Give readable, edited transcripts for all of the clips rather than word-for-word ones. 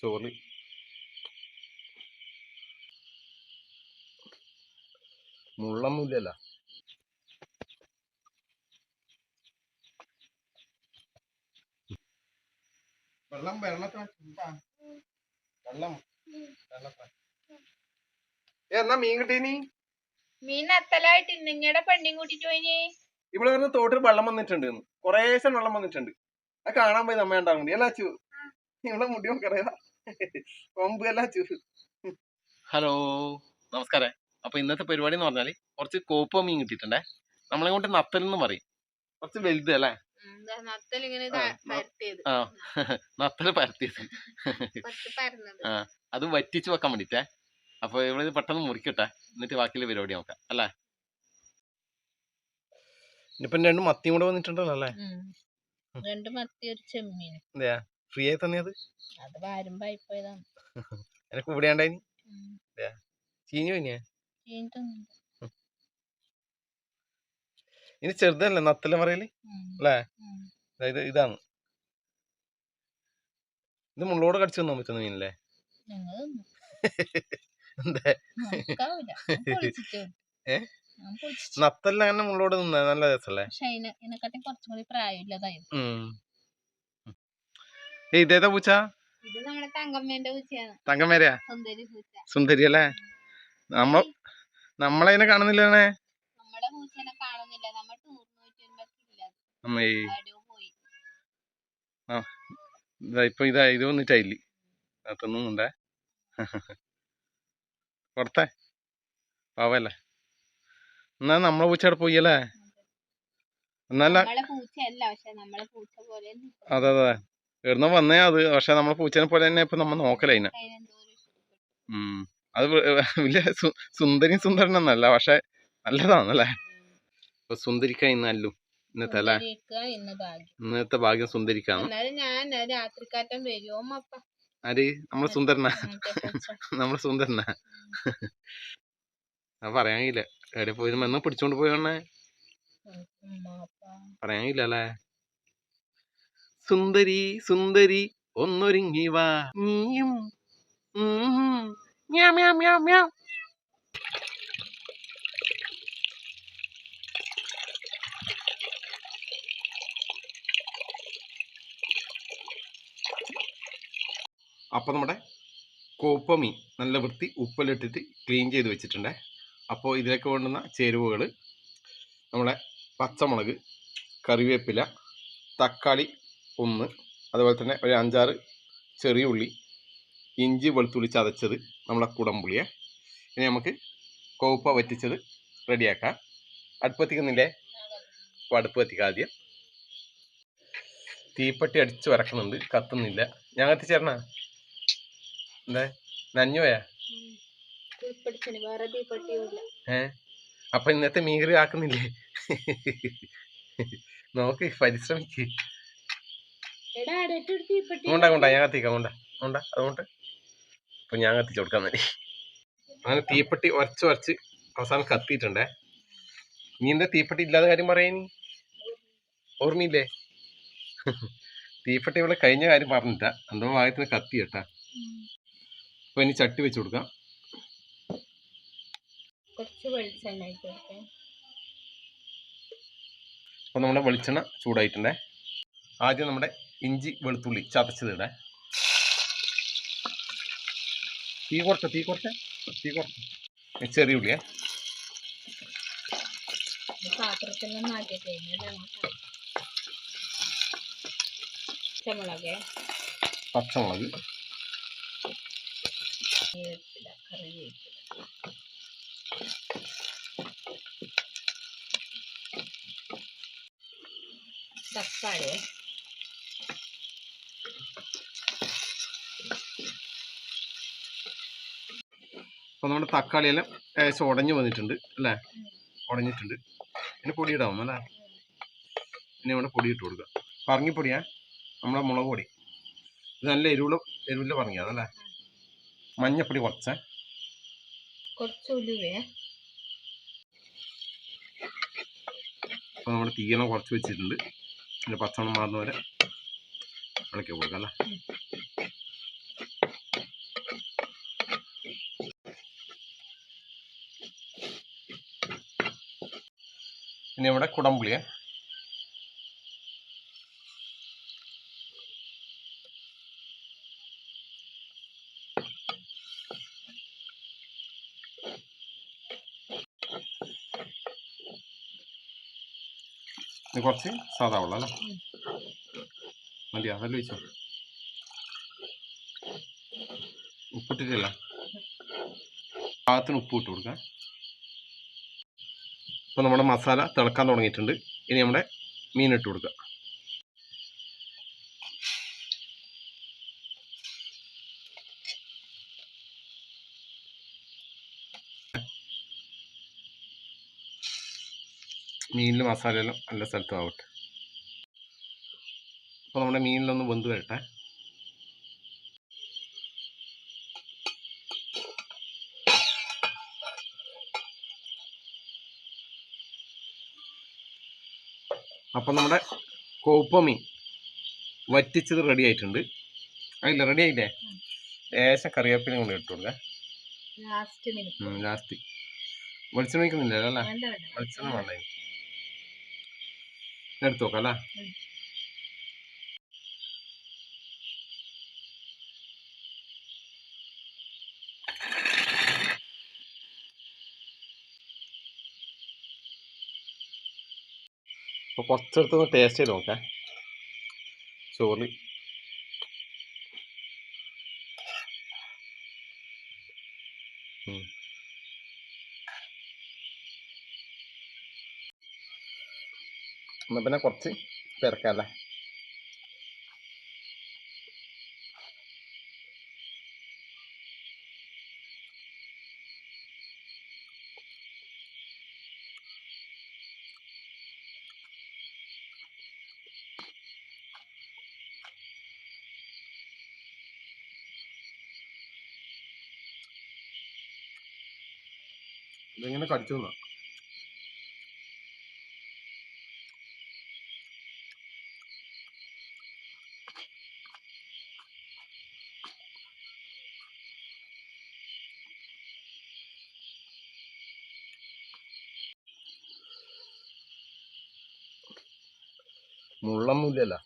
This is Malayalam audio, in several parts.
ചോറ് മുള്ളൊന്നുമില്ലല്ലോ. വെള്ളം എന്നാ മീൻ കിട്ടീനി? മീൻ നത്തലായിട്ട് നിങ്ങളുടെ പെണ്ണിയും കൂട്ടിട്ട് പോയിനി. ഇവിടെ വരുന്ന തോട്ടിൽ വെള്ളം വന്നിട്ടുണ്ട്, കുറേശ്ശെ വെള്ളം വന്നിട്ടുണ്ട്. അത് കാണാൻ പോയി നമ്മ ഉണ്ടാകും എല്ലാ ചൂ ഇവിടെ മുടി നോക്കറിയാ കൊമ്പ് എല്ലാ ചൂ. ഹലോ നമസ്കാരം. അപ്പൊ ഇന്നത്തെ പരിപാടി എന്ന് പറഞ്ഞാല് കുറച്ച് കോപ്പ മീൻ കിട്ടിയിട്ടുണ്ടേ. നമ്മളെ കൊണ്ട് നത്തലെന്ന് പറയും, കുറച്ച് വലുത് അല്ലേ. ആ നത്തല് പരത്തിയത്. ആ അത് വറ്റിച്ച് വെക്കാൻ വേണ്ടിട്ടേ. അപ്പൊ ഇവിടെ പെട്ടെന്ന് മുറിക്കട്ടെ, എന്നിട്ട് ബാക്കിയുള്ള പരിപാടി നോക്കാം അല്ലേ. ഇനിയിപ്പം 2 മത്തിയും കൂടെ വന്നിട്ടുണ്ടല്ലോ അല്ലേ. 2 മത്തി ഒരു ചെമ്മീൻ ഫ്രീ ആയി തന്നെയത്. അത് വരുമ്പായി പോയതാണ്. എനക്ക് ഇവിടെ ഉണ്ടായിനി. ചീഞ്ഞു പോയിനിയാ. ഇനി ചെറുതല്ലേ നത്തല് പറയല് അല്ലേ. അതായത് ഇതാണ്. ഇത് മുള്ളോട് കടിച്ചു തന്നാൻ പറ്റുന്ന മീനല്ലേ. നത്തല്ല അങ്ങനെ മുള്ളോട് നിന്ന നല്ല രസല്ലേ. ഇതേതാ പൂച്ച? തങ്കമ്മേരയാ? സുന്ദരി അല്ലേ. നമ്മളതിനെ കാണുന്നില്ലേ. ഇപ്പൊ ഇത് വന്നിട്ടായില്ലേ അതൊന്നുമുണ്ടേ. പുറത്തെ പാവല്ലേ. എന്നാ നമ്മളെ പൂച്ചയുടെ പോയി അല്ലേ. എന്നല്ല അതെ അതെ എവിടുന്ന വന്നേ അത്. പക്ഷെ നമ്മളെ പൂച്ചനെ പോലെ തന്നെ ഇപ്പൊ നമ്മ നോക്കല അതിനെ. അത് വലിയ സുന്ദരി സുന്ദരനൊന്നല്ല, പക്ഷെ നല്ലതാണല്ലേ. ഇപ്പൊ സുന്ദരിക്ക ഇന്നല്ലോ ഇന്നത്തെ അല്ലേ. ഇന്നത്തെ ഭാഗ്യം സുന്ദരിക്കാണ്. ആര്? നമ്മളെ സുന്ദരനാ. നമ്മളെ സുന്ദരനാ. അത് പറയാനില്ല. എവിടെ പോയി മെന്ന പിടിച്ചോണ്ട് പോയോണേ പറയാനില്ല അല്ലേ. സുന്ദരി സുന്ദരി ഒന്നൊരുങ്ങി വാ നീയും. അപ്പോൾ നമ്മുടെ കോപ്പ മീൻ നല്ല വൃത്തി ഉപ്പിലിട്ടിട്ട് ക്ലീൻ ചെയ്ത് വെച്ചിട്ടുണ്ട്. അപ്പോൾ ഇതിലേക്ക് വേണ്ടുന്ന ചേരുവകൾ നമ്മളെ പച്ചമുളക്, കറിവേപ്പില, തക്കാളി 1, അതുപോലെ തന്നെ ഒരു 5-6 ചെറിയ ഉള്ളി, ഇഞ്ചി വെളുത്തുള്ളി ചതച്ചത്, നമ്മളെ കുടംപുളിയെ. ഇനി നമുക്ക് കോപ്പ വറ്റിച്ചത് റെഡിയാക്കാം. അടുപ്പ് കത്തിക്കുന്നില്ലേ? അപ്പോൾ അടുപ്പ് കത്തിക്കാം. ആദ്യം തീപ്പട്ടി അടിച്ച് വരക്കുന്നുണ്ട്, കത്തുന്നില്ല. ഞാൻ കത്തിച്ചേരണ എന്താ നനഞ്ഞു പോയാ? അപ്പൊ ഇന്നത്തെ മീൻകറി ആക്കുന്നില്ലേ? നോക്ക്, പരിശ്രമിക്ക്. കൊണ്ടാ ഞാൻ കത്തിക്കാം. കൊണ്ടാ അതുകൊണ്ട് അപ്പൊ ഞാൻ കത്തിച്ചു കൊടുക്കാൻ മതി. അങ്ങനെ തീപ്പെട്ടി ഉരച്ച് അവസാനം കത്തിയിട്ടുണ്ടേ. നീ എന്താ തീപ്പെട്ടി ഇല്ലാതെ കാര്യം പറയാനി? ഓർമ്മയില്ലേ? തീപ്പെട്ടി ഇവിടെ കഴിഞ്ഞ കാര്യം പറഞ്ഞിട്ടാ, എന്തോ ഭാഗത്തിന് കത്തി കേട്ടാ. അപ്പൊ ഇനി ചട്ടി വെച്ച് കൊടുക്കാം. അപ്പൊ നമ്മുടെ വെളിച്ചെണ്ണ ചൂടായിട്ടുണ്ടേ. ആദ്യം നമ്മുടെ ഇഞ്ചി വെളുത്തുള്ളി ചതച്ചത് ഇടേ. തീ കുറച്ച് ചെറിയ ഉള്ളിയേ. പച്ചമുളക്, തക്കാളി, അപ്പോൾ നമ്മുടെ തക്കാളിയെല്ലാം ഏകദേശം ഉടഞ്ഞു വന്നിട്ടുണ്ട് അല്ലേ. ഉടഞ്ഞിട്ടുണ്ട്. ഇനി പൊടിയിടാവും അല്ലേ. ഇനി ഇവിടെ പൊടിയിട്ട് കൊടുക്കുക. പറങ്ങിപ്പൊടിയാ, നമ്മളെ മുളക് പൊടി. ഇത് നല്ല എരിവുള്ള പറങ്ങിയാണ് അല്ലേ. മഞ്ഞപ്പൊടി കുറച്ച് ഉലുവേ. അപ്പോൾ നമ്മുടെ തീയണം കുറച്ച് വെച്ചിട്ടുണ്ട്. പിന്നെ പച്ചമണം മാറുന്ന വരെ ഇളക്കി കൊടുക്കാം അല്ലേ. ഇനി ഇവിടെ കുടംപുളിയെ ഇത് കുറച്ച് സാധാ വെള്ളം അല്ലേ മതിയോ അതല്ല ഒഴിച്ചോ ഉപ്പിട്ടിട്ടില്ല പാകത്തിന് ഉപ്പ് ഇട്ട് കൊടുക്കാം അപ്പോൾ നമ്മുടെ മസാല തിളക്കാൻ തുടങ്ങിയിട്ടുണ്ട് ഇനി നമ്മുടെ മീൻ ഇട്ട് കൊടുക്കുക മീനിൽ മസാലയെല്ലാം നല്ല സ്ഥലത്തും ആവട്ടെ അപ്പോൾ നമ്മുടെ മീനിലൊന്ന് വെന്ത് വരട്ടെ അപ്പം നമ്മുടെ കോപ്പ മീൻ വറ്റിച്ചത് റെഡി ആയിട്ടുണ്ട് അതില്ല റെഡി ആയില്ലേ ലേശം കറിവേപ്പില കൊണ്ട് ഇട്ട് കൊടുക്കാം ലാസ്റ്റ് വെളിച്ചെണ്ണ വയ്ക്കുന്നില്ലല്ലോ അല്ലേ വെളിച്ചെണ്ണ വേണ്ട എടുത്ത് നോക്കാം അല്ലേ അപ്പോൾ കുറച്ചെടുത്തൊന്ന് ടേസ്റ്റ് ചെയ്ത് നോക്കാം ചോറിൽ എന്നാൽ പിന്നെ കുറച്ച് തിരക്കല്ലേ ഇതിങ്ങനെ കടിച്ചു തന്നാ മുള്ളൊന്നുമില്ലല്ലോ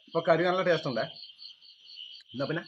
ഇപ്പോൾ കറി നല്ല ടേസ്റ്റ് ഉണ്ടേ എന്നാ പിന്നെ